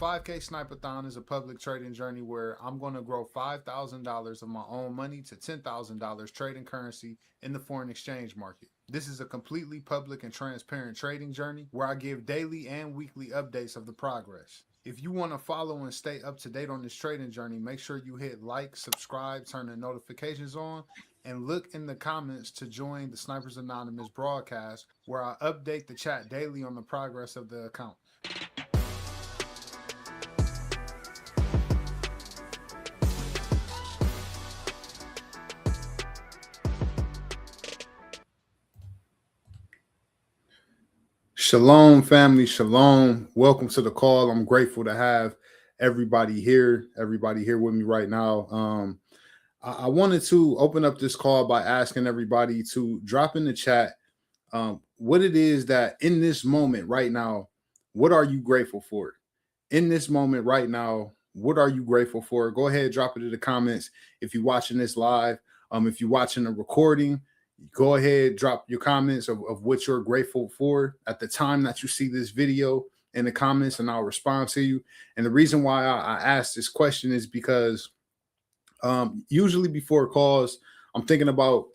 5K SnipeAthon is a public trading journey where I'm going to grow $5,000 of my own money to $10,000 trading currency in the foreign exchange market. This is a completely public and transparent trading journey where I give daily and weekly updates of the progress. If you want to follow and stay up to date on this trading journey, make sure you hit like, subscribe, turn the notifications on, and look in the comments to join the Snipers Anonymous broadcast where I update the chat daily on the progress of the account. Shalom, family. Shalom. Welcome to the call. I'm grateful to have everybody here with me right now. I wanted to open up this call by asking everybody to drop in the chat what it is that in this moment right now, what are you grateful for? In this moment right now, what are you grateful for? Go ahead, drop it in the comments. If you're watching this live, if you're watching a recording, go ahead, drop your comments of what you're grateful for at the time that you see this video in the comments, and I'll respond to you. And the reason why I asked this question is because usually before calls, I'm thinking about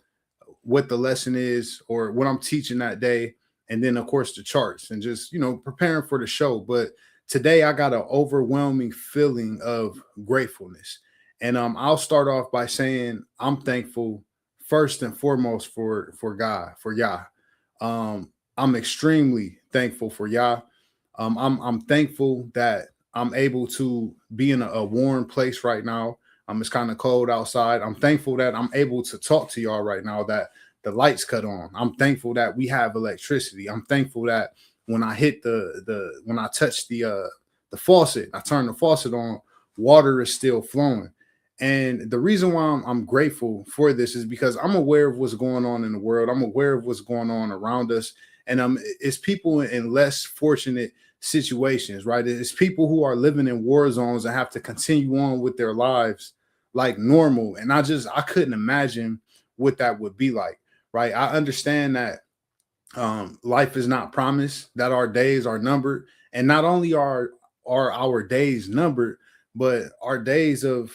what the lesson is or what I'm teaching that day, and then of course the charts and just preparing for the show. But today I got an overwhelming feeling of gratefulness, and I'll start off by saying I'm thankful first and foremost for God, for Yah. I'm extremely thankful for Yah. I'm thankful that I'm able to be in a warm place right now. It's kind of cold outside. I'm thankful that I'm able to talk to y'all right now, that the lights cut on. I'm thankful that we have electricity. I'm thankful that when I hit when I touch the faucet, I turn the faucet on, water is still flowing. And the reason why I'm grateful for this is because I'm aware of what's going on in the world. I'm aware of what's going on around us. And it's people in less fortunate situations, right? It's people who are living in war zones and have to continue on with their lives like normal. And I couldn't imagine what that would be like, right? I understand that life is not promised, that our days are numbered. And not only are our days numbered, but our days of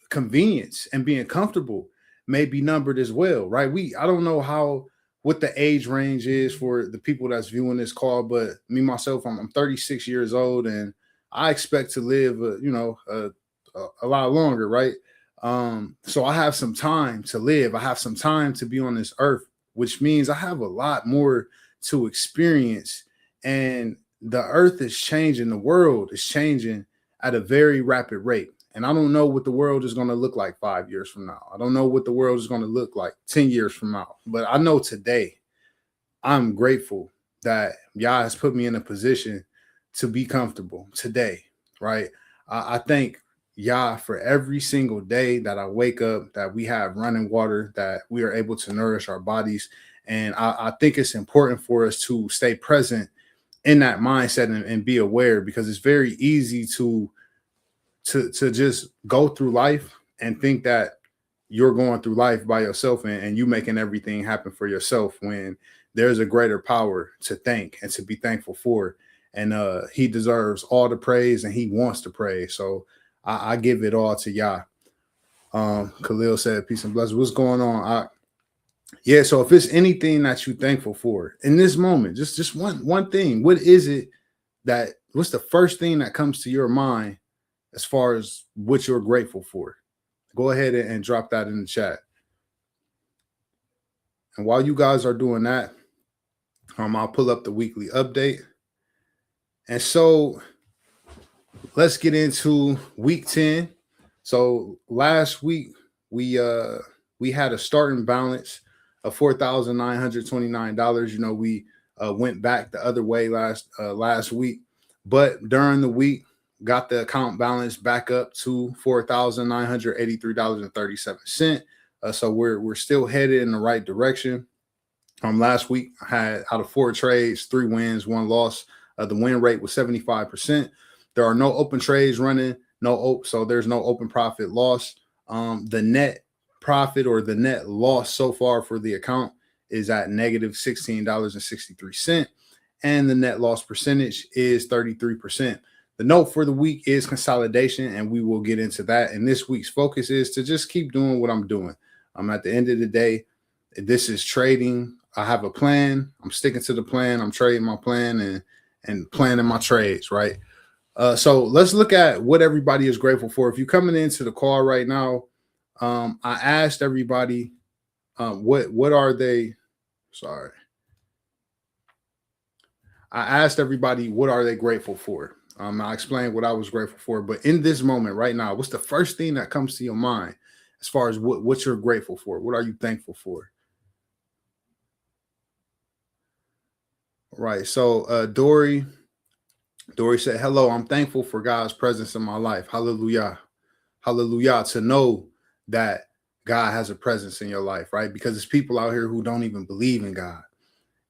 convenience and being comfortable may be numbered as well, right? I don't know what the age range is for the people that's viewing this call, but me myself, I'm 36 years old, and I expect to live a lot longer, right? So I have some time to live. I have some time to be on this earth, which means I have a lot more to experience. And the earth is changing, the world is changing at a very rapid rate. And I don't know what the world is going to look like 5 years from now. I don't know what the world is going to look like 10 years from now. But I know today I'm grateful that Yah has put me in a position to be comfortable today, right? I thank Yah for every single day that I wake up, that we have running water, that we are able to nourish our bodies. And I think it's important for us to stay present in that mindset and be aware, because it's very easy to just go through life and think that you're going through life by yourself and you making everything happen for yourself, when there's a greater power to thank and to be thankful for. And he deserves all the praise, and he wants to praise. So I give it all to Yah. Khalil said, peace and blessings. What's going on? Yeah, so if it's anything that you're thankful for in this moment, just one thing, what is it what's the first thing that comes to your mind as far as what you're grateful for? Go ahead and drop that in the chat. And while you guys are doing that, I'll pull up the weekly update. And so let's get into week 10. So last week we had a starting balance of $4,929. We went back the other way last week, but during the week got the account balance back up to $4,983.37. So we're still headed in the right direction. Last week I had, out of 4 trades, 3 wins, 1 loss. The win rate was 75%. There are no open trades running, so there's no open profit loss. The net profit or the net loss so far for the account is at negative $16.63, and the net loss percentage is 33%. The note for the week is consolidation, and we will get into that. And this week's focus is to just keep doing what I'm doing. I'm at the end of the day, this is trading. I have a plan. I'm sticking to the plan. I'm trading my plan and planning my trades, right? So let's look at what everybody is grateful for. If you're coming into the call right now, I asked everybody what are they. Sorry, I asked everybody what are they grateful for. I explained what I was grateful for, but in this moment right now, what's the first thing that comes to your mind as far as what you're grateful for? What are you thankful for? Right. So Dory said, "Hello, I'm thankful for God's presence in my life. Hallelujah, hallelujah." To know that God has a presence in your life, right? Because there's people out here who don't even believe in God,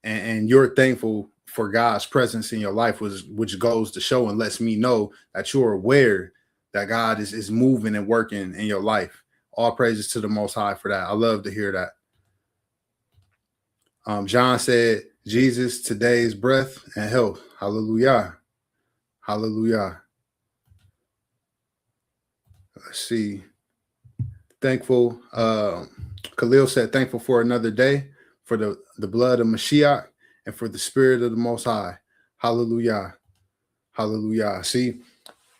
and you're thankful for God's presence in your life, which goes to show and lets me know that you're aware that God is moving and working in your life. All praises to the Most High for that. I love to hear that. John said, "Jesus, today's breath and health. Hallelujah, hallelujah." Let's see. Thankful. Khalil said, "Thankful for another day, for the blood of Mashiach, and for the spirit of the Most High." Hallelujah. Hallelujah. See,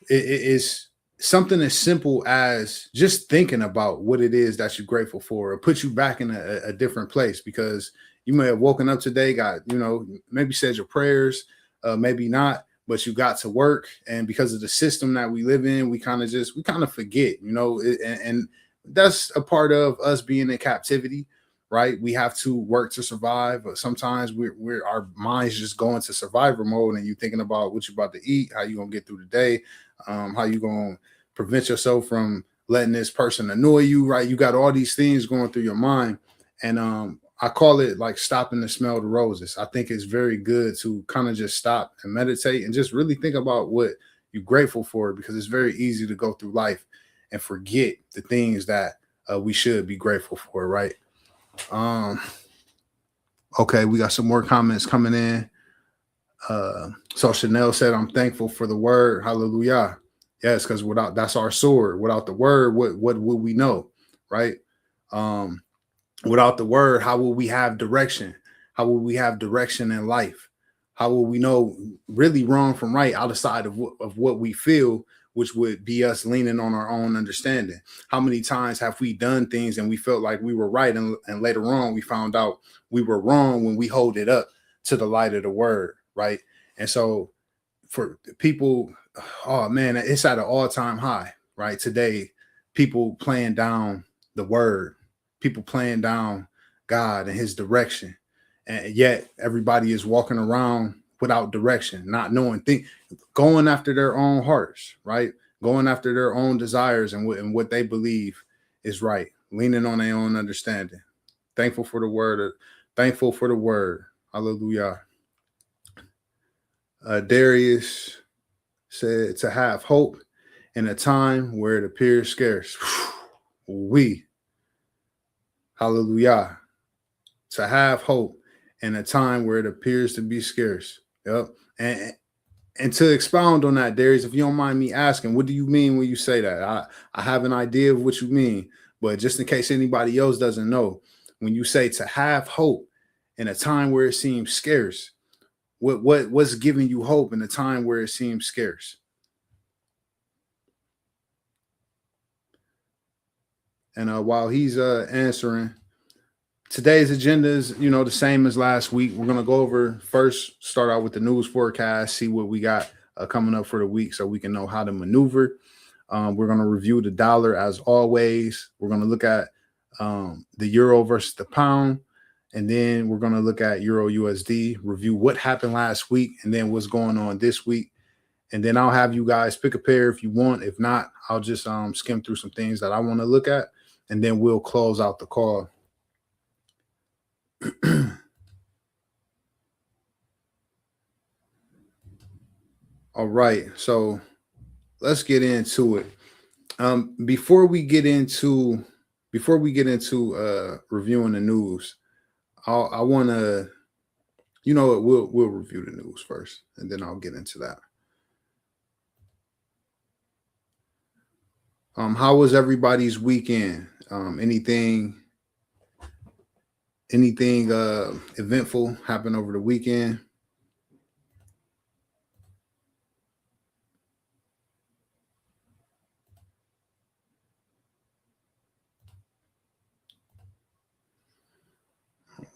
it's something as simple as just thinking about what it is that you're grateful for. It puts you back in a different place, because you may have woken up today, got, maybe said your prayers, maybe not, but you got to work. And because of the system that we live in, we kind of forget, and that's a part of us being in captivity, right? We have to work to survive. But sometimes our minds just go into survivor mode, and you're thinking about what you're about to eat, how you gonna get through the day, how you gonna prevent yourself from letting this person annoy you, right? You got all these things going through your mind, and I call it like stopping to smell the roses. I think it's very good to kind of just stop and meditate and just really think about what you're grateful for, because it's very easy to go through life and forget the things that we should be grateful for, right? Um, okay, we got some more comments coming in. So Chanel said, "I'm thankful for the word. Hallelujah." Yes, because that's our sword. Without the word, what would we know, right? Um, Without the word, how will we have direction? How will we have direction in life? How will we know really wrong from right outside of what we feel, which would be us leaning on our own understanding? How many times have we done things and we felt like we were right, and later on we found out we were wrong when we hold it up to the light of the word, right? And so for people, oh man, it's at an all-time high, right? Today, people playing down the word, people playing down God and his direction. And yet everybody is walking around without direction, not knowing, going after their own hearts, right? Going after their own desires and what they believe is right, leaning on their own understanding. Thankful for the word. Thankful for the word. Hallelujah. Darius said, "To have hope in a time where it appears scarce." We, hallelujah. To have hope in a time where it appears to be scarce. Yep. And to expound on that, Darius, if you don't mind me asking, what do you mean when you say that? I have an idea of what you mean, but just in case anybody else doesn't know, when you say to have hope in a time where it seems scarce, what's giving you hope in a time where it seems scarce? And while he's answering, today's agenda is, the same as last week. We're going to go over first, start out with the news forecast, see what we got coming up for the week so we can know how to maneuver. We're going to review the dollar as always. We're going to look at the euro versus the pound. And then we're going to look at Euro USD, review what happened last week, and then what's going on this week. And then I'll have you guys pick a pair if you want. If not, I'll just skim through some things that I want to look at, and then we'll close out the call. All right, so let's get into it. Before we get into reviewing the news, I want to, we'll review the news first, and then I'll get into that. How was everybody's weekend? Anything eventful happened over the weekend?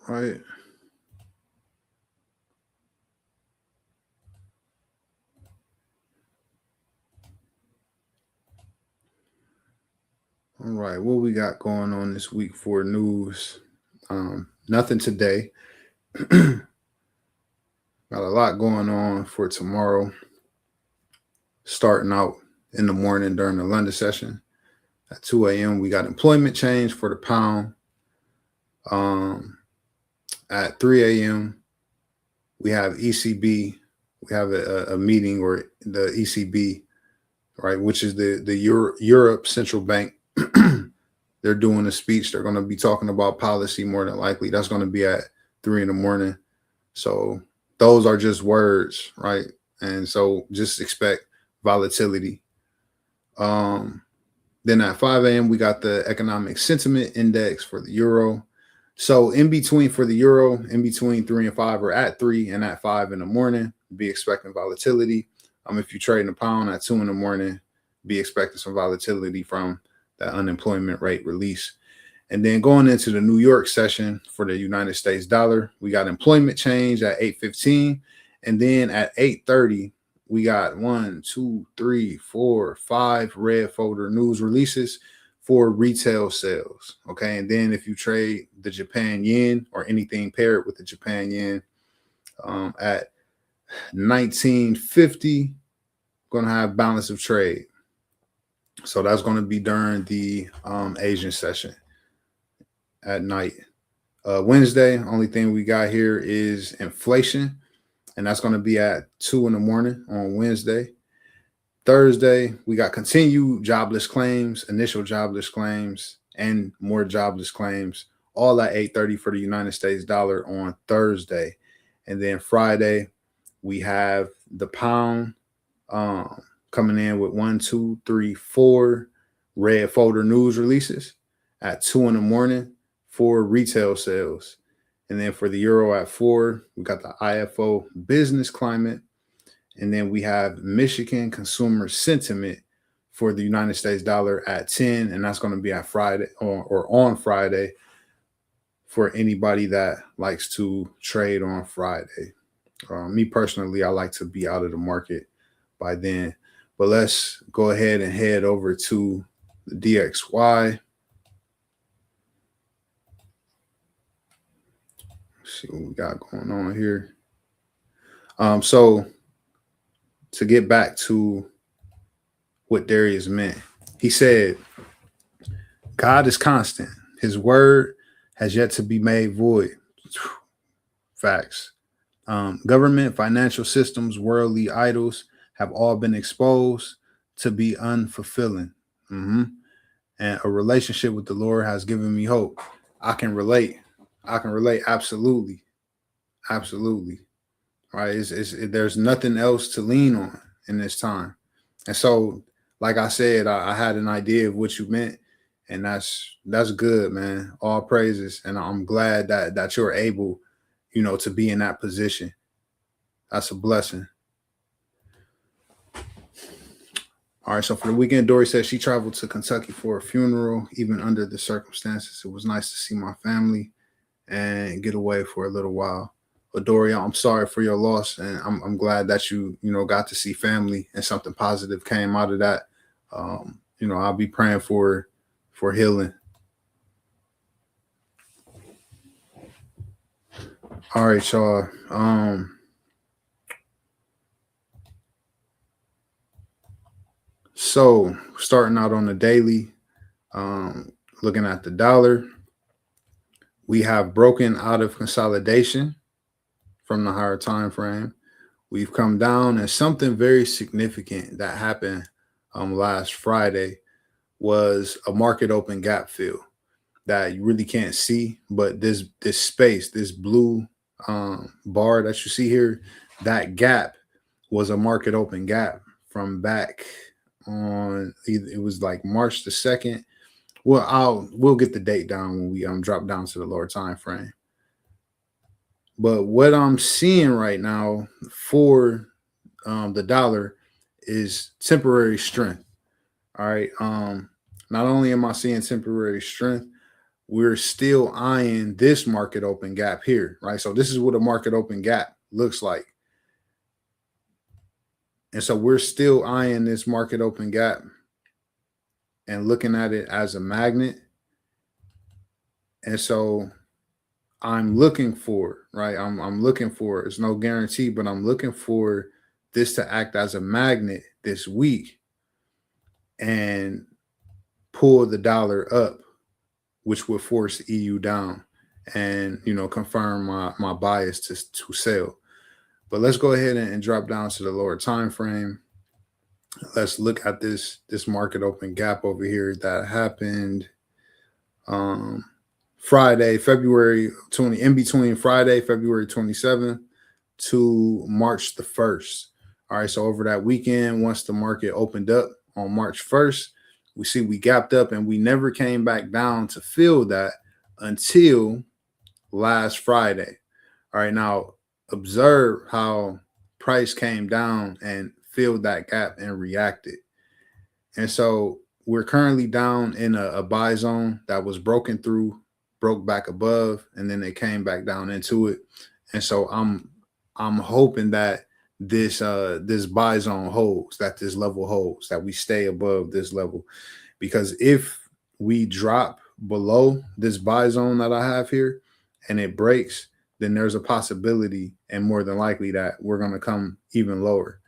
Right. All right. What we got going on this week for news? Nothing today. Got a lot going on for tomorrow. Starting out in the morning during the London session at 2 a.m. We got employment change for the pound. At 3 a.m. we have ECB. We have a meeting or the ECB, right, which is the Europe Central Bank. They're doing a speech. They're going to be talking about policy more than likely. That's going to be at 3 in the morning. So those are just words, right? And so just expect volatility. Then at 5 a.m. we got the economic sentiment index for the euro. So in between for the euro, in between 3 and 5, or at 3 and at 5 in the morning, be expecting volatility. If you're trading a pound at 2 in the morning, be expecting some volatility from that unemployment rate release. And then going into the New York session for the United States dollar, we got employment change at 8:15. And then at 8:30, we got 1, 2, 3, 4, 5 red folder news releases for retail sales. Okay. And then if you trade the Japan yen or anything paired with the Japan yen at 1950, going to have balance of trade. So that's going to be during the Asian session at night. Wednesday, only thing we got here is inflation, and that's going to be at 2 in the morning on Wednesday. Thursday, we got continued jobless claims, initial jobless claims, and more jobless claims, all at 8:30 for the United States dollar on Thursday. And then Friday, we have the pound coming in with 1, 2, 3, 4 red folder news releases at 2 in the morning for retail sales. And then for the euro at 4, we got the IFO business climate. And then we have Michigan consumer sentiment for the United States dollar at 10. And that's going to be at Friday or on Friday for anybody that likes to trade on Friday. Me personally, I like to be out of the market by then. But let's go ahead and head over to the DXY. Let's see what we got going on here. So to get back to what Darius meant, he said, God is constant. His word has yet to be made void. Facts. Government, financial systems, worldly idols have all been exposed to be unfulfilling. And a relationship with the Lord has given me hope. I can relate. Absolutely. Absolutely. Right. There's nothing else to lean on in this time. And so, like I said, I had an idea of what you meant. And that's good, man. All praises. And I'm glad that you're able, to be in that position. That's a blessing. All right, so for the weekend, Dory says she traveled to Kentucky for a funeral. Even under the circumstances, it was nice to see my family and get away for a little while. But Dory, I'm sorry for your loss, and I'm glad that you got to see family and something positive came out of that. I'll be praying for healing. All right, y'all. So starting out on the daily, looking at the dollar, we have broken out of consolidation from the higher time frame. We've come down, and something very significant that happened last Friday was a market open gap fill that you really can't see, but this space, this blue bar that you see here, that gap was a market open gap from back on either, it was like March the 2nd. Well, we'll get the date down when we drop down to the lower time frame. But what I'm seeing right now for the dollar is temporary strength. All right. Not only am I seeing temporary strength, we're still eyeing this market open gap here, right? So this is what a market open gap looks like. And so we're still eyeing this market open gap and looking at it as a magnet. And so I'm looking for, right? I'm looking for, it's no guarantee, but I'm looking for this to act as a magnet this week and pull the dollar up, which would force EU down and, confirm my bias to sell. But let's go ahead and drop down to the lower time frame. Let's look at this market open gap over here that happened Friday, February 20, in between Friday, February 27th to March the 1st. All right, so over that weekend, once the market opened up on March 1st, we see we gapped up and we never came back down to fill that until last Friday. All right, now observe how price came down and filled that gap and reacted. And so we're currently down in a buy zone that was broken through, broke back above, and then they came back down into it. And so I'm hoping that this buy zone holds, that this level holds, that we stay above this level. Because if we drop below this buy zone that I have here and it breaks, then there's a possibility and more than likely that we're going to come even lower.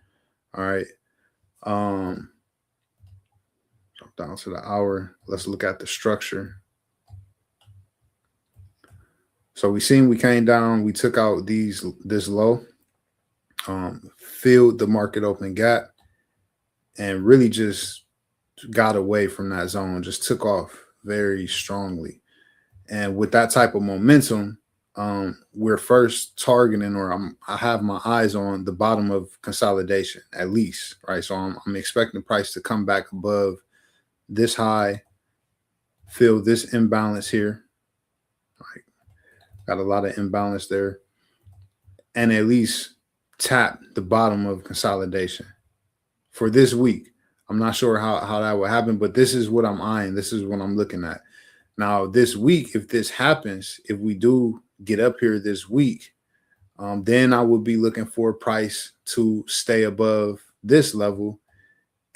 All right. Drop down to the hour. Let's look at the structure. So we seen we came down, we took out this low, filled the market open gap, and really just got away from that zone, just took off very strongly. And with that type of momentum, we're first targeting, or I have my eyes on the bottom of consolidation at least, right? So I'm expecting the price to come back above this high, fill this imbalance here. Right? Got a lot of imbalance there, and at least tap the bottom of consolidation for this week. I'm not sure how that will happen, but this is what I'm eyeing. This is what I'm looking at. Now, this week, if this happens, if we do get up here this week, then I would be looking for price to stay above this level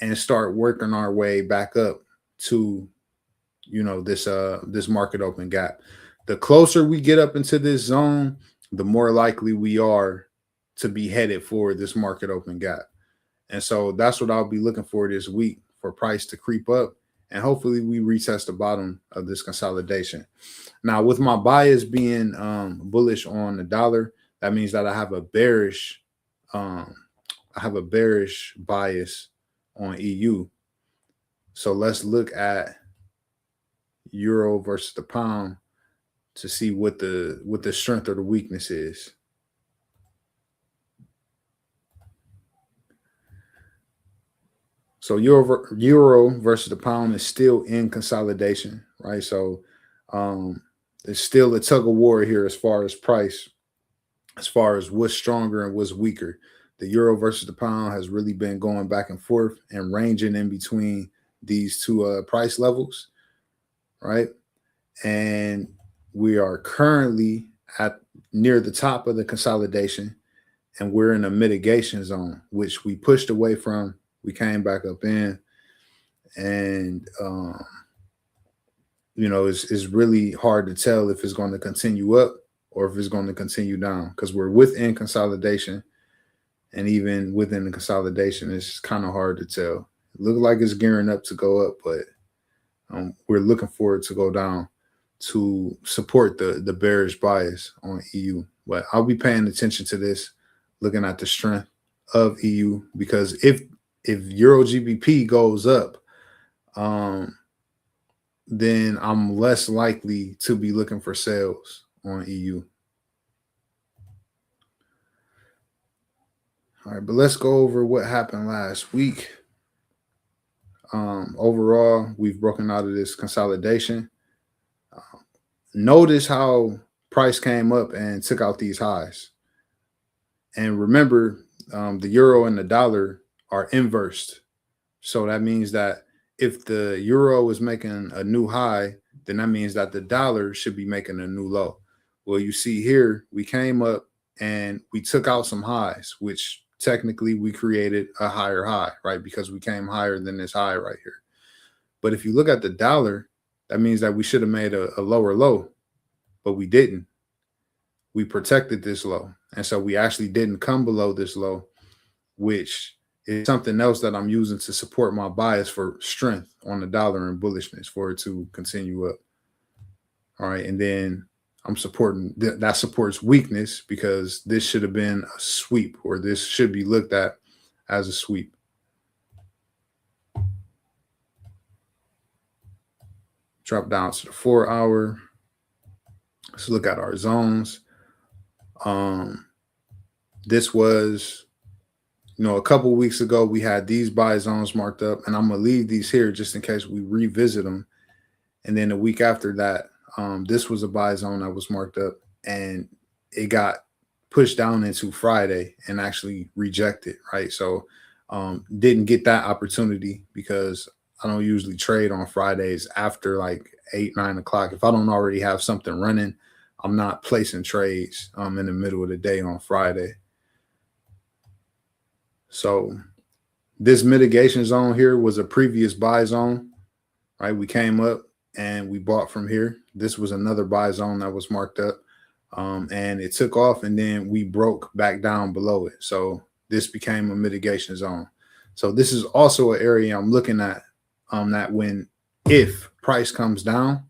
and start working our way back up to, this market open gap. The closer we get up into this zone, the more likely we are to be headed for this market open gap. And so that's what I'll be looking for this week, for price to creep up. And hopefully we retest the bottom of this consolidation. Now, with my bias being bullish on the dollar, that means that I have a bearish bias on EU. So let's look at euro versus the pound to see what the strength or the weakness is. So euro versus the pound is still in consolidation, right? So it's still a tug of war here as far as price, as far as what's stronger and what's weaker. The euro versus the pound has really been going back and forth and ranging in between these two price levels, right? And we are currently at near the top of the consolidation, and we're in a mitigation zone, which we pushed away from. We came back up in, and it's really hard to tell if it's going to continue up or if it's going to continue down, because we're within consolidation, and even within the consolidation, it's kind of hard to tell. It looks like it's gearing up to go up, but we're looking for it to go down to support the bearish bias on EU. But I'll be paying attention to this, looking at the strength of EU, because if Euro GBP goes up, then I'm less likely to be looking for sales on EU. All right, but let's go over what happened last week. Overall, we've broken out of this consolidation. Notice how price came up and took out these highs. And remember, the euro and the dollar are inversed. So that means that if the euro is making a new high, then that means that the dollar should be making a new low. Well, you see here, we came up and we took out some highs, which technically we created a higher high, right? Because we came higher than this high right here. But if you look at the dollar, that means that we should have made a lower low, but we didn't. We protected this low. And so we actually didn't come below this low, which is something else that I'm using to support my bias for strength on the dollar and bullishness for it to continue up. All right. And then I'm supporting that supports weakness because this should have been a sweep, or this should be looked at as a sweep. Drop down to the 4-hour. Let's look at our zones. This was, a couple weeks ago, we had these buy zones marked up, and I'm going to leave these here just in case we revisit them. And then a week after that, this was a buy zone that was marked up, and it got pushed down into Friday and actually rejected, right? So didn't get that opportunity because I don't usually trade on Fridays after like 8, 9 o'clock. If I don't already have something running, I'm not placing trades in the middle of the day on Friday. So this mitigation zone here was a previous buy zone, right? We came up and we bought from here. This was another buy zone that was marked up, and it took off, and then we broke back down below it. So this became a mitigation zone. So this is also an area I'm looking at, that if price comes down,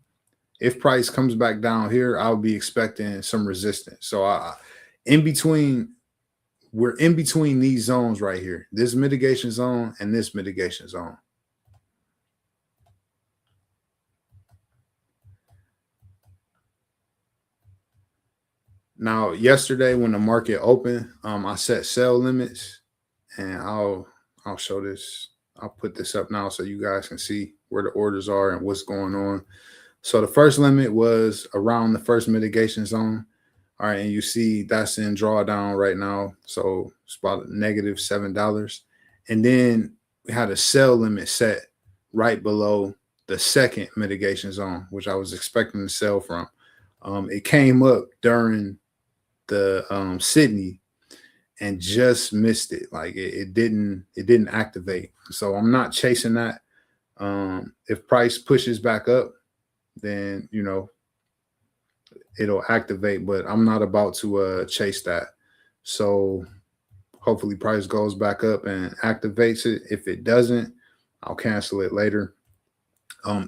if price comes back down here, I'll be expecting some resistance. So we're in between these zones right here, this mitigation zone and this mitigation zone. Now, yesterday when the market opened, I set sell limits, and I'll show this. I'll put this up now so you guys can see where the orders are and what's going on. So the first limit was around the first mitigation zone. All right, and you see that's in drawdown right now. So it's about -$7. And then we had a sell limit set right below the second mitigation zone, which I was expecting to sell from. It came up during the Sydney and just missed it. Like it didn't activate. So I'm not chasing that. If price pushes back up, then it'll activate, but I'm not about to chase that. So hopefully price goes back up and activates it. If it doesn't, I'll cancel it later.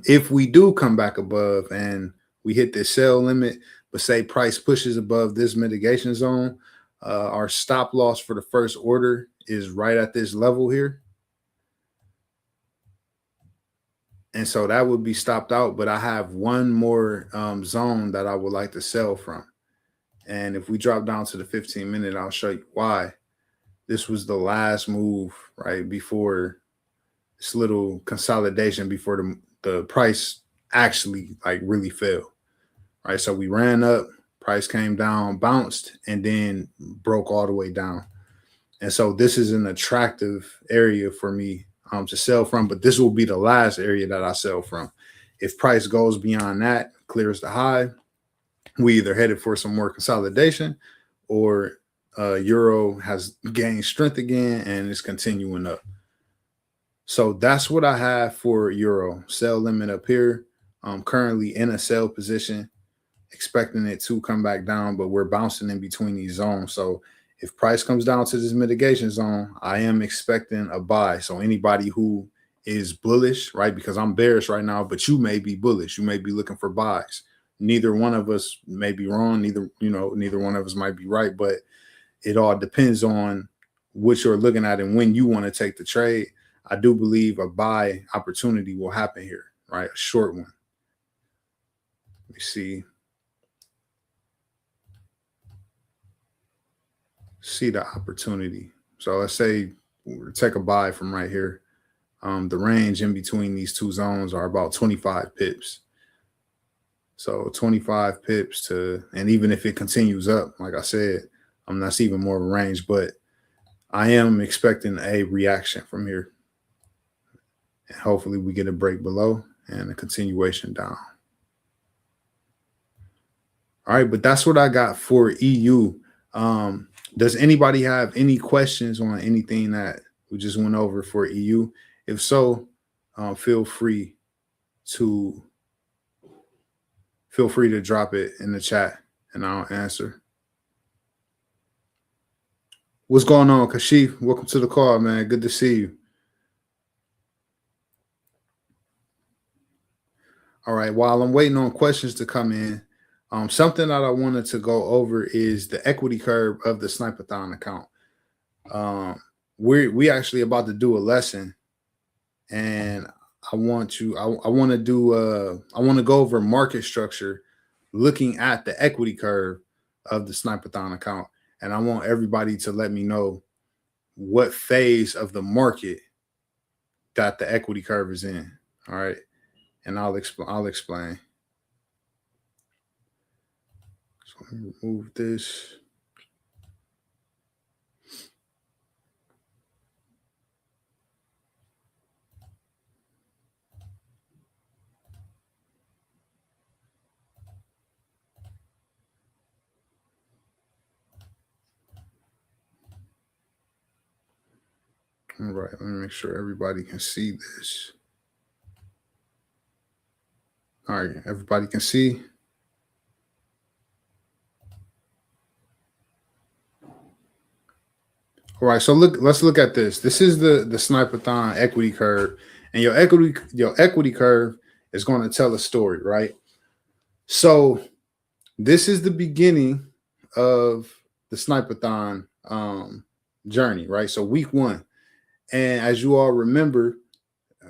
If we do come back above and we hit this sell limit, but say price pushes above this mitigation zone, our stop loss for the first order is right at this level here. And so that would be stopped out, but I have one more zone that I would like to sell from. And if we drop down to the 15-minute, I'll show you why. This was the last move, right, before this little consolidation, before the price actually like really fell, right? So we ran up, price came down, bounced, and then broke all the way down. And so this is an attractive area for me to sell from, but this will be the last area that I sell from. If price goes beyond that, clears the high, we either headed for some more consolidation, or euro has gained strength again and is continuing up. So that's what I have for euro. Sell limit up here. I'm currently in a sell position, expecting it to come back down, but we're bouncing in between these zones. So if price comes down to this mitigation zone, I am expecting a buy. So anybody who is bullish, right? Because I'm bearish right now, but you may be bullish. You may be looking for buys. Neither one of us may be wrong. Neither one of us might be right, but it all depends on what you're looking at and when you want to take the trade. I do believe a buy opportunity will happen here, right? A short one. Let me see. See the opportunity. So let's say we take a buy from right here. The range in between these two zones are about 25 pips. So 25 pips to, and even if it continues up, like I said, that's even more of a range, but I am expecting a reaction from here. And hopefully we get a break below and a continuation down. All right, but that's what I got for EU. Does anybody have any questions on anything that we just went over for EU? If so, feel free to drop it in the chat and I'll answer. What's going on, Kashif? Welcome to the call, man. Good to see you. All right, while I'm waiting on questions to come in, something that I wanted to go over is the equity curve of the SnipeAthon account. We actually about to do a lesson, and I want to go over market structure, looking at the equity curve of the SnipeAthon account, and I want everybody to let me know what phase of the market that the equity curve is in. All right, and I'll explain. So let me remove this. All right, let me make sure everybody can see this. All right, everybody can see. All right, so let's look at this. This is the SnipeAthon equity curve, and your equity curve is going to tell a story, right? So this is the beginning of the SnipeAthon journey, right? So week 1, and as you all remember,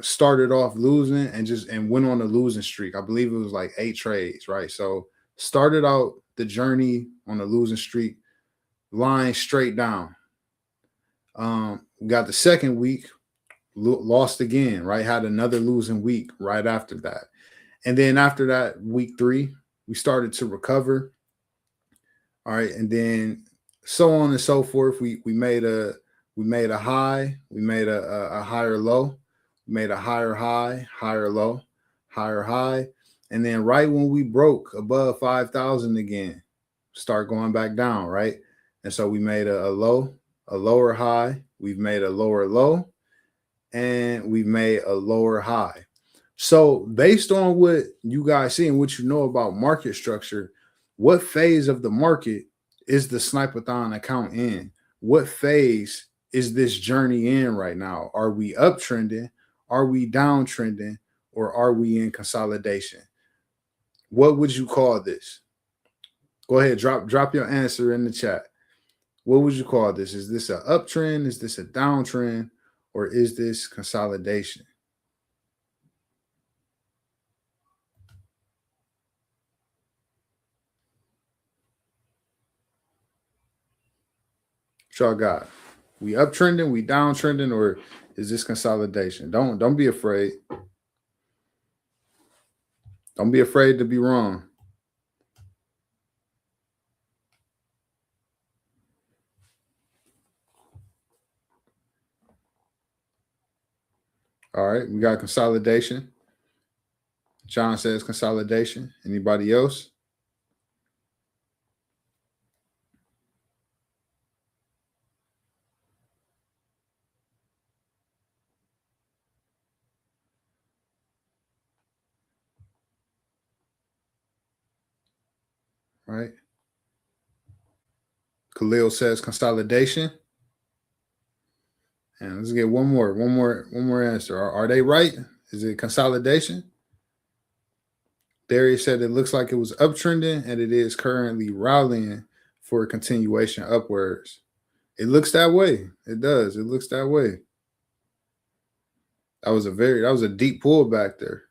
started off losing and went on a losing streak. I believe it was like 8 trades, right? So started out the journey on a losing streak, lying straight down. We got the second week, lost again, right? Had another losing week right after that. And then after that, week 3, we started to recover. All right. And then so on and so forth. We made a high, we made a higher low, we made a higher high, higher low, higher high. And then right when we broke above 5,000 again, start going back down, right? And so we made a low, a lower high, we've made a lower low, and we've made a lower high. So based on what you guys see and what you know about market structure, what phase of the market is the SnipeAthon account in? What phase is this journey in right now? Are we uptrending? Are we downtrending? Or are we in consolidation? What would you call this? Go ahead, drop your answer in the chat. What would you call this? Is this an uptrend? Is this a downtrend? Or is this consolidation? What y'all got? We uptrending, we downtrending, or is this consolidation? Don't be afraid. Don't be afraid to be wrong. All right, we got consolidation. John says consolidation. Anybody else? All right. Khalil says consolidation. And let's get one more answer. Are they right? Is it consolidation? Darius said it looks like it was uptrending and it is currently rallying for a continuation upwards. It looks that way. It does. It looks that way. That was a deep pullback there.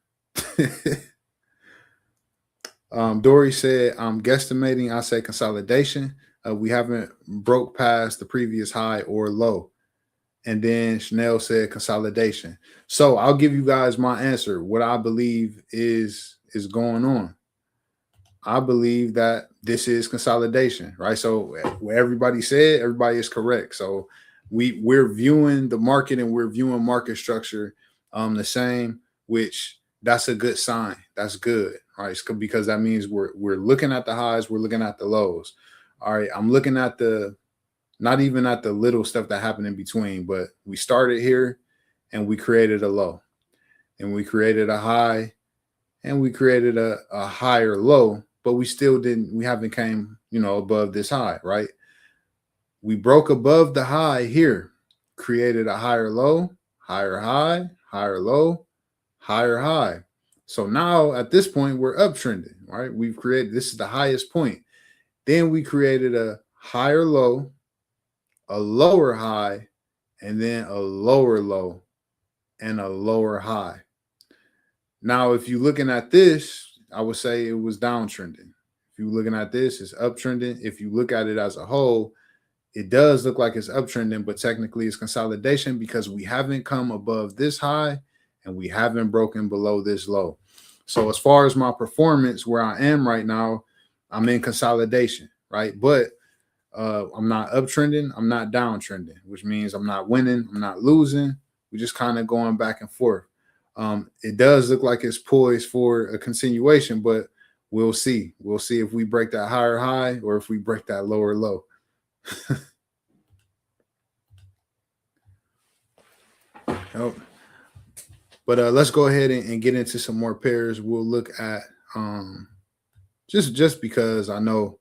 Dory said, I'm guesstimating. I say consolidation. We haven't broke past the previous high or low. And then Chanel said consolidation. So I'll give you guys my answer. What I believe is going on. I believe that this is consolidation, right? So what everybody said, everybody is correct. So we're viewing the market and we're viewing market structure the same, which that's a good sign. That's good, right? Because that means we're looking at the highs, we're looking at the lows. All right, I'm looking at the not even at the little stuff that happened in between, but we started here and we created a low, and we created a high, and we created a higher low, but we haven't came, above this high, right? We broke above the high here, created a higher low, higher high, higher low, higher high. So now at this point, we're uptrending, right? This is the highest point. Then we created a higher low, a lower high, and then a lower low and a lower high. Now, if you're looking at this, I would say it was downtrending. If you're looking at this, it's uptrending. If you look at it as a whole, it does look like it's uptrending, but technically it's consolidation because we haven't come above this high and we haven't broken below this low. So as far as my performance, where I am right now, I'm in consolidation, right? But I'm not uptrending, I'm not downtrending, which means I'm not winning, I'm not losing. We're just kind of going back and forth. It does look like it's poised for a continuation, but we'll see. We'll see if we break that higher high or if we break that lower low. Yep. But let's go ahead and get into some more pairs. We'll look at just because I know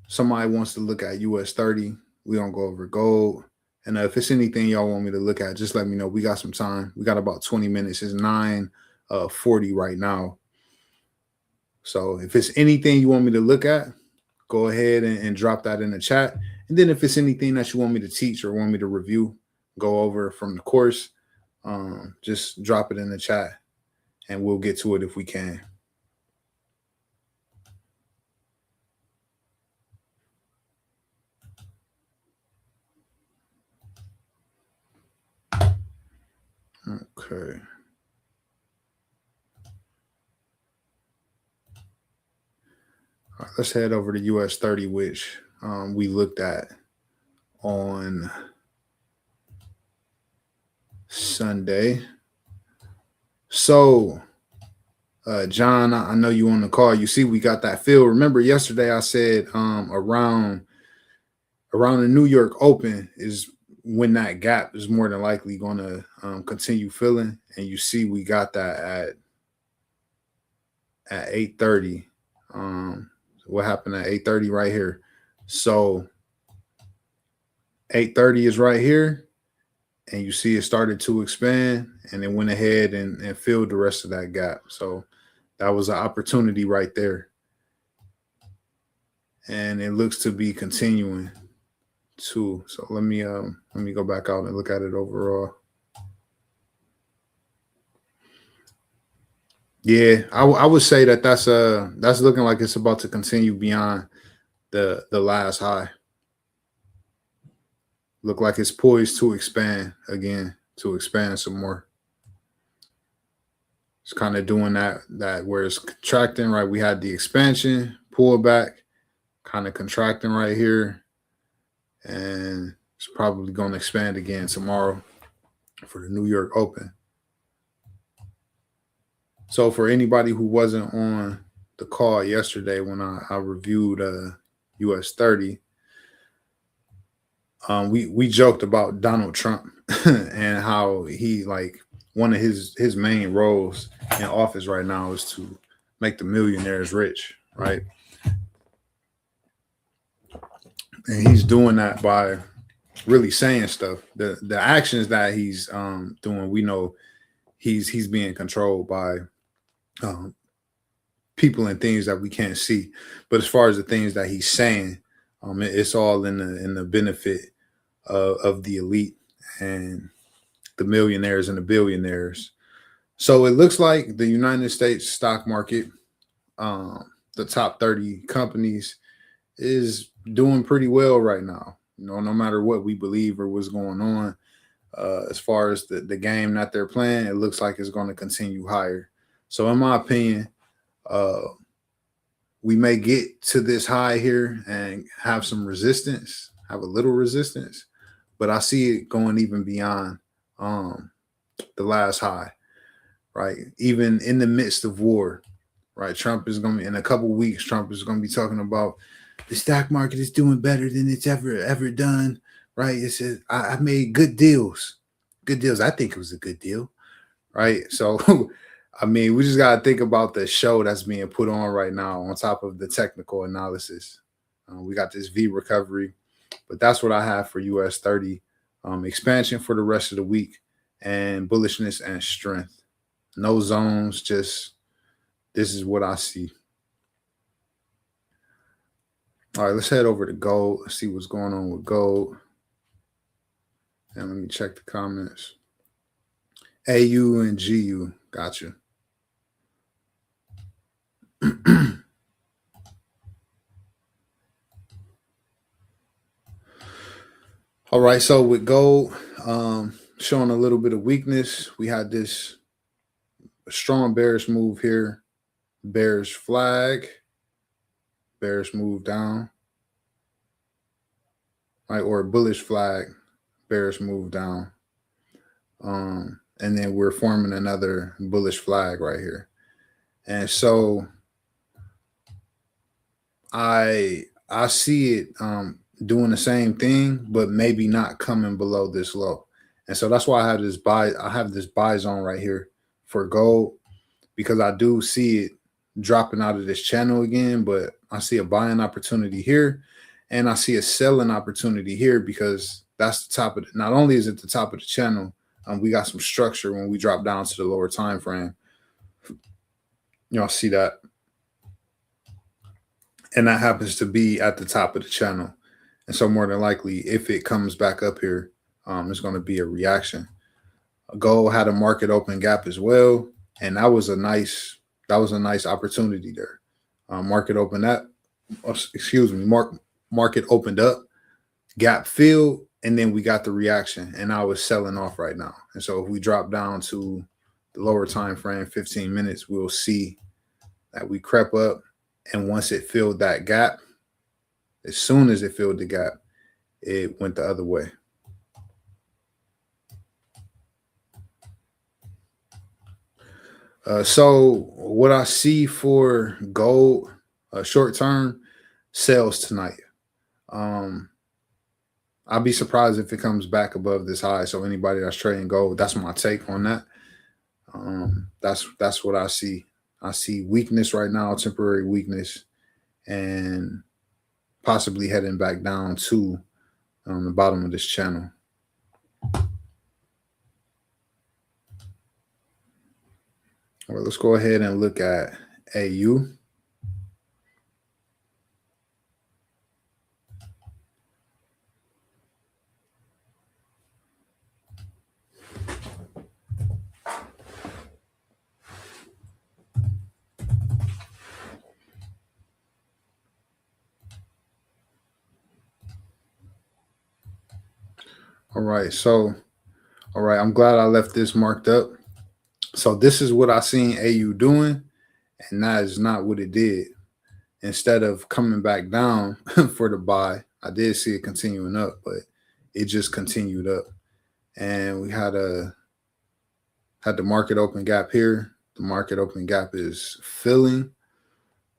somebody wants to look at US 30. We don't go over gold. And if it's anything y'all want me to look at, just let me know. We got some time. We got about 20 minutes. It's 9:40 right now. So if it's anything you want me to look at, go ahead and drop that in the chat. And then if it's anything that you want me to teach or want me to review, go over from the course, just drop it in the chat and we'll get to it if we can. Okay. All right, let's head over to US 30, which we looked at on Sunday. So, John, I know you on the call. You see, we got that fill. Remember, yesterday I said around the New York Open is when that gap is more than likely going to continue filling. And you see, we got that at 8:30. What happened at 8:30 right here? So 8:30 is right here. And you see it started to expand and it went ahead and filled the rest of that gap. So that was an opportunity right there. And it looks to be continuing too. So let me go back out and look at it overall. Yeah, I would say that's looking like it's about to continue beyond the last high. Look like it's poised to expand again, to expand some more. It's kind of doing that where it's contracting, right? We had the expansion, pullback, kind of contracting right here. And it's probably going to expand again tomorrow for the New York Open. So for anybody who wasn't on the call yesterday when I reviewed US 30, we joked about Donald Trump and how he, like, one of his main roles in office right now is to make the millionaires rich, right? And he's doing that by really saying stuff. The actions that he's doing, we know he's being controlled by people and things that we can't see. But as far as the things that he's saying, it's all in the benefit of the elite and the millionaires and the billionaires. So it looks like the United States stock market, the top 30 companies, is doing pretty well right now. no matter what we believe or what's going on, as far as the game that they're playing, it looks like it's going to continue higher. So, in my opinion, uh, we may get to this high here and have some resistance, have a little resistance, but I see it going even beyond um, the last high, right? Even in the midst of war, right? Trump is going to be in a couple weeks. Trump is going to be talking about the stock market is doing better than it's ever done, right? It says I made good deals, good deals. I think it was a good deal, right? So, I mean, we just got to think about the show that's being put on right now on top of the technical analysis. We got this V recovery, but that's what I have for US 30 expansion for the rest of the week and bullishness and strength. No zones, just this is what I see. All right, let's head over to gold. Let's see what's going on with gold. And let me check the comments. AU and GU, gotcha. All right, so with gold showing a little bit of weakness, we had this strong bearish move here, bearish flag, bearish move down, right, or a bullish flag, bearish move down, and then we're forming another bullish flag right here, and so I see it doing the same thing, but maybe not coming below this low. And so that's why I have this buy zone right here for gold, because I do see it dropping out of this channel again, but I see a buying opportunity here and I see a selling opportunity here, because that's the top of it. Not only is it the top of the channel, we got some structure when we drop down to the lower time frame. Y'all see that? And that happens to be at the top of the channel. And so more than likely, if it comes back up here, it's going to be a reaction. Gold had a market open gap as well, and that was a nice opportunity there. Market opened up, market opened up, gap filled, and then we got the reaction, and I was selling off right now. And so if we drop down to the lower time frame, 15 minutes, we'll see that we crept up, and once it filled that gap, as soon as it filled the gap, it went the other way. So what I see for gold short term, sales tonight. I'll be surprised if it comes back above this high. So anybody that's trading gold, that's my take on that. That's what I see. I see weakness right now, temporary weakness, and possibly heading back down to the bottom of this channel. All right, let's go ahead and look at AU. All right, I'm glad I left this marked up. So this is what I seen AU doing, and that is not what it did. Instead of coming back down for the buy, I did see it continuing up, but it just continued up. And we had the market open gap here. The market open gap is filling.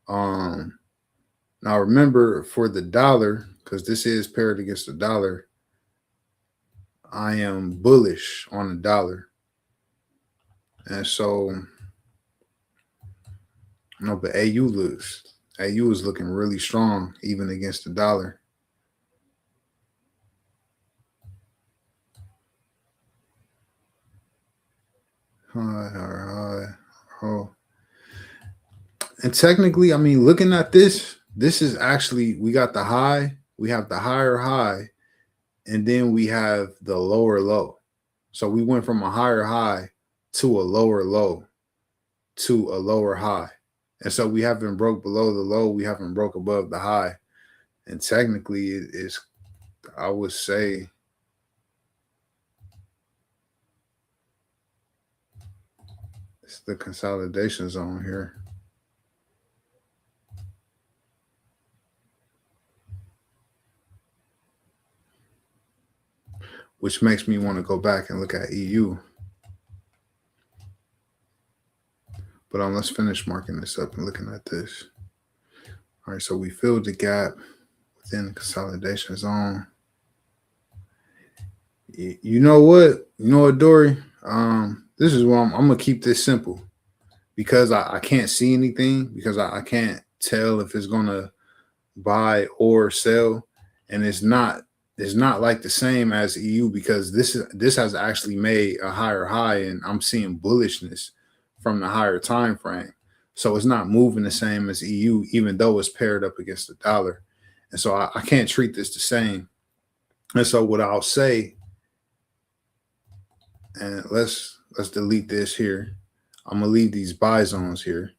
Now remember, for the dollar, because this is paired against the dollar, I am bullish on the dollar. And so, no, but AU is looking really strong even against the dollar. And technically, I mean, looking at this is actually, we got the high, we have the higher high, and then we have the lower low. So we went from a higher high to a lower low to a lower high. And so we haven't broke below the low, we haven't broke above the high. And technically, I would say it's the consolidation zone here, which makes me want to go back and look at EU. But let's finish marking this up and looking at this. All right, so we filled the gap within the consolidation zone. You know what? You know what, Dory? This is why I'm gonna keep this simple because I can't see anything because I can't tell if it's gonna buy or sell, and it's not like the same as EU because this has actually made a higher high, and I'm seeing bullishness from the higher time frame. So it's not moving the same as EU, even though it's paired up against the dollar. And so I can't treat this the same. And so what I'll say, and let's delete this here. I'm gonna leave these buy zones here,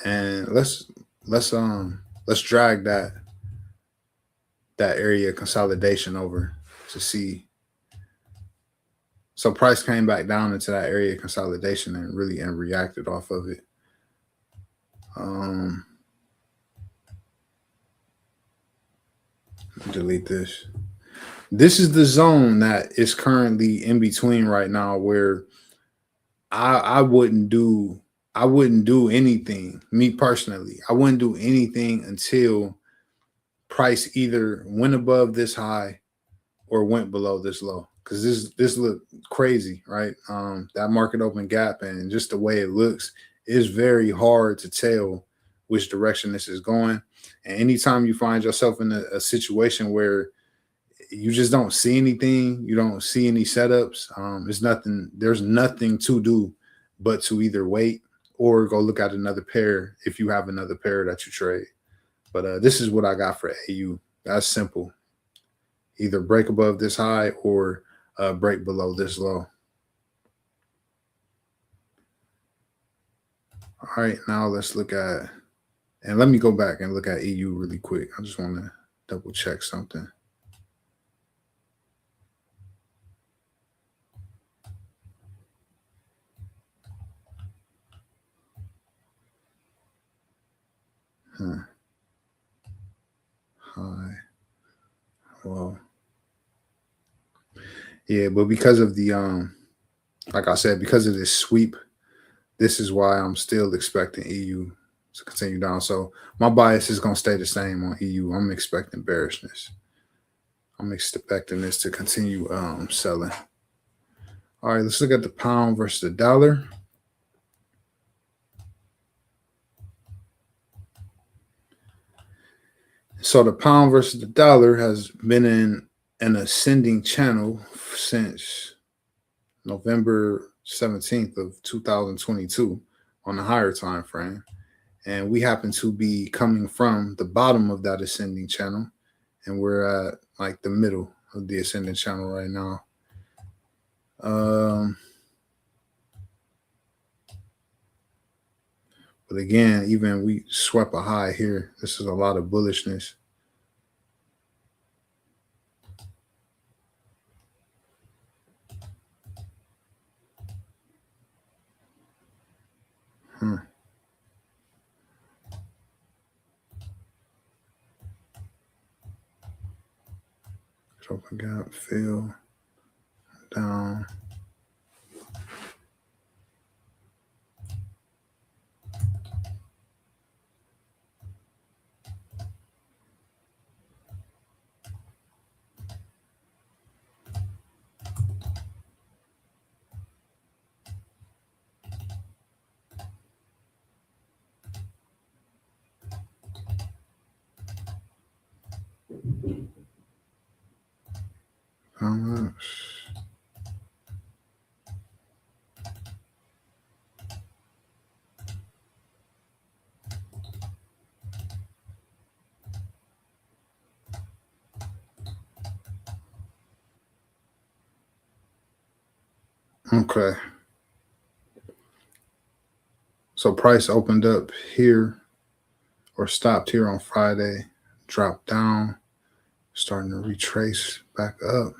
and let's drag that area consolidation over to see. So price came back down into that area consolidation and reacted off of it. Um, delete this. This is the zone that is currently in between right now where I wouldn't do anything. Me personally, I wouldn't do anything until price either went above this high or went below this low. Because this look crazy, right? That market open gap and just the way it looks is very hard to tell which direction this is going. And anytime you find yourself in a situation where you just don't see anything, you don't see any setups, there's nothing to do but to either wait or go look at another pair if you have another pair that you trade. But this is what I got for AU. That's simple. Either break above this high or break below this low. All right, now let's look at, and let me go back and look at EU really quick. I just want to double check something. High. Well, yeah, but because of the like I said, because of this sweep, this is why I'm still expecting EU to continue down. So my bias is gonna stay the same on EU. I'm expecting bearishness. I'm expecting this to continue selling. All right, let's look at the pound versus the dollar. So the pound versus the dollar has been in an ascending channel since November 17th of 2022 on the higher time frame. And we happen to be coming from the bottom of that ascending channel, and we're at like the middle of the ascending channel right now. But again, even we swept a high here. This is a lot of bullishness. Open gap, fill, down. How much? Okay. So price opened up here or stopped here on Friday, drop down, starting to retrace back up.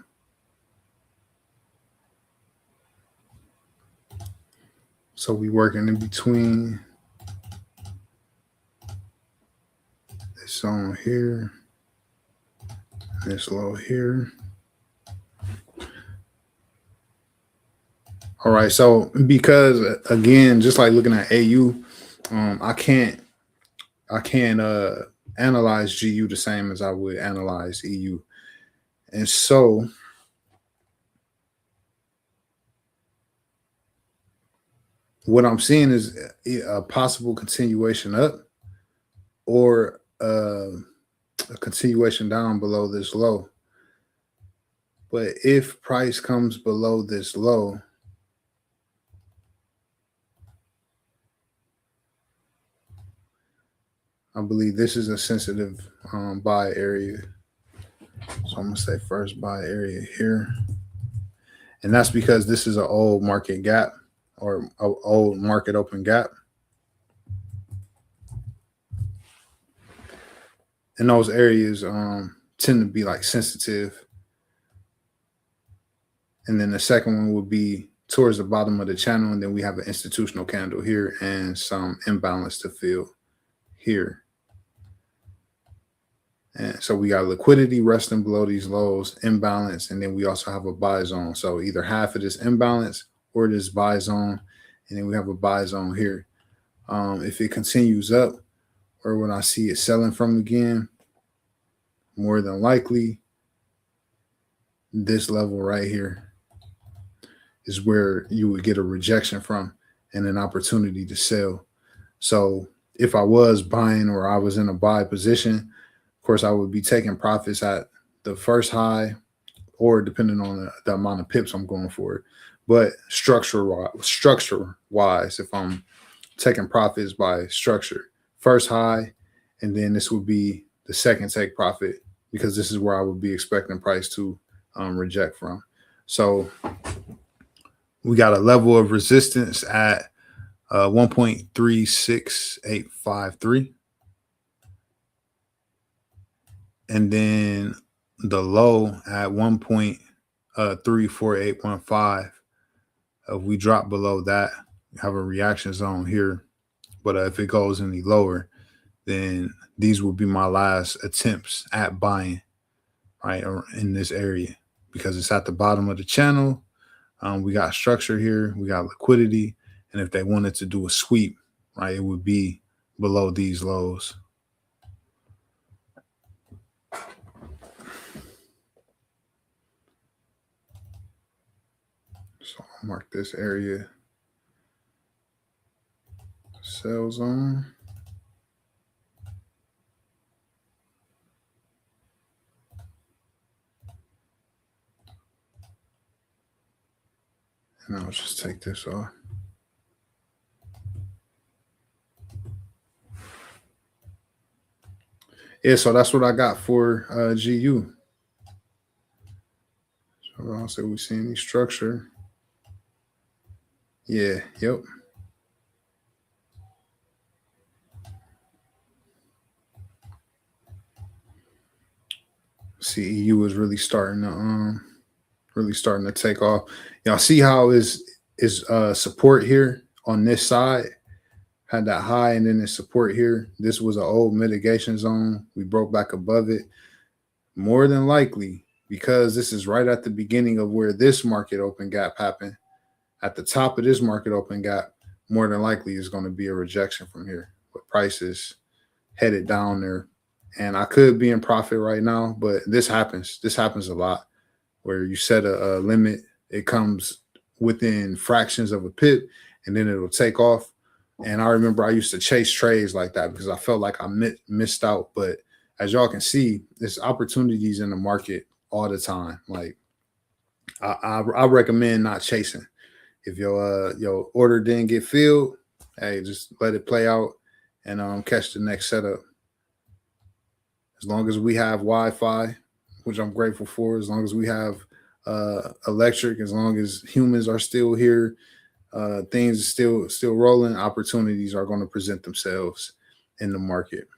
So we working in between this zone here, this low here. All right, so because again, just like looking at AU, I can't analyze GU the same as I would analyze EU. And so what I'm seeing is a possible continuation up or a continuation down below this low. But if price comes below this low, I believe this is a sensitive buy area. So I'm going to say first buy area here. And that's because this is an old market gap or an old market open gap. And those areas tend to be like sensitive. And then the second one would be towards the bottom of the channel. And then we have an institutional candle here and some imbalance to fill here. And so we got liquidity resting below these lows, imbalance, and then we also have a buy zone. So either half of this imbalance or this buy zone, and then we have a buy zone here. If it continues up, or when I see it selling from again, more than likely, this level right here is where you would get a rejection from and an opportunity to sell. So if I was buying or I was in a buy position, of course, I would be taking profits at the first high or depending on the amount of pips I'm going for. But structure-wise, if I'm taking profits by structure, first high, and then this would be the second take profit because this is where I would be expecting price to reject from. So we got a level of resistance at 1.36853. And then the low at 1.34815. If we drop below that, we have a reaction zone here. But if it goes any lower, then these will be my last attempts at buying, right, in this area because it's at the bottom of the channel. We got structure here. We got liquidity. And if they wanted to do a sweep, right, it would be below these lows. So I'll mark this area sell zone. And I'll just take this off. Yeah, so that's what I got for GU. So I'll say we see any structure. Yeah, yep. CEU is really starting to take off. Y'all see how is support here on this side had that high and then the support here. This was an old mitigation zone. We broke back above it. More than likely, because this is right at the beginning of where this market open gap happened, at the top of this market open gap, more than likely is going to be a rejection from here with prices headed down there. And I could be in profit right now, but this happens. This happens a lot where you set a limit. It comes within fractions of a pip and then it'll take off. And I remember I used to chase trades like that because I felt like I missed out. But as y'all can see, there's opportunities in the market all the time. Like I recommend not chasing. If your order didn't get filled, hey, just let it play out and catch the next setup. As long as we have Wi-Fi, which I'm grateful for, as long as we have electric, as long as humans are still here, things are still rolling, opportunities are going to present themselves in the market.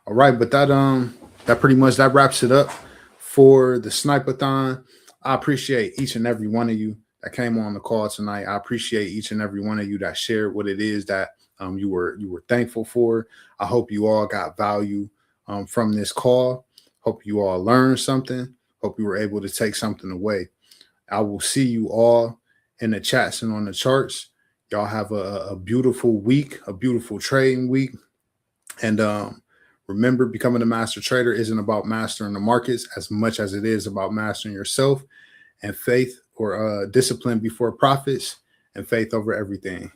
All right, but that pretty much that wraps it up for the SnipeAthon. I appreciate each and every one of you that came on the call tonight. I appreciate each and every one of you that shared what it is that you were thankful for. I hope you all got value from this call. Hope you all learned something. Hope you were able to take something away. I will see you all in the chats and on the charts. Y'all have a beautiful week, a beautiful trading week. And remember, becoming a master trader isn't about mastering the markets as much as it is about mastering yourself, and faith or discipline before profits, and faith over everything.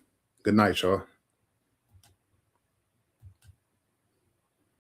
Good night, y'all.